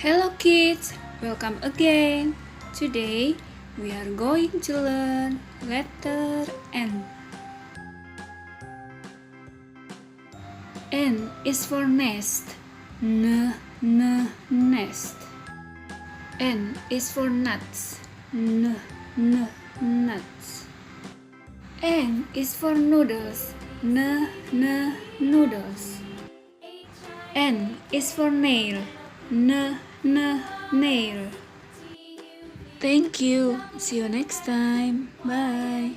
Hello kids, welcome again. Today we are going to learn letter N. N is for nest. Nest. N is for nuts. Nuts. N is for noodles. Noodles. N is for nail. Nail. Thank you. See you next time. Bye.